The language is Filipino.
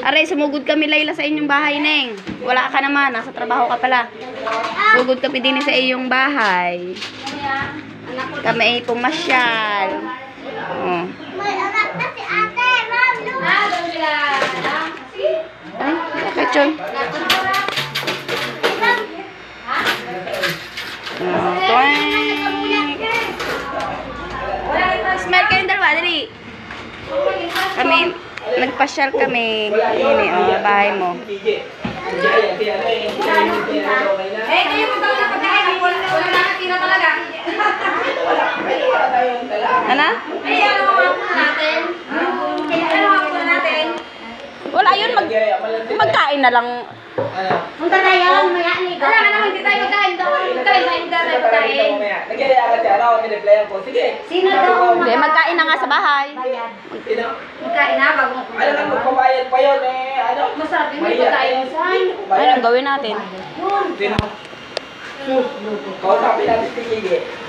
Aray, sumugod kami, Layla, sa inyong bahay, Neng. Wala ka naman, nasa trabaho ka pala. Sugod kami din sa iyong bahay. Kami ay pumasyal. Oh. May anak na si ate, ma'am. Ay, bakit yun? Smell kayong dalawa, dali. Kami, nagpasyal kami. Ini, oh, bahay mo. Kayo magkakaroon na pagkain. Wala nakatira talaga. Ano? Ano mga puno natin? Ano mga puno natin? Wala yun, magkain na lang. Punta na yun, may ani. Wala ka naman, hindi tayo magkain daw. Hindi tayo magkain. Nagyaya ka siya raw, minipleyan ko. Sige. Sino daw? Hindi, magkain na nga sa bahay. Sino? Magkain na, bago Alam mo, magpabayad pa yun eh. Ano? masarap yung may pagkain. Anong gawin natin? Sino? Kausapin natin si Gigi.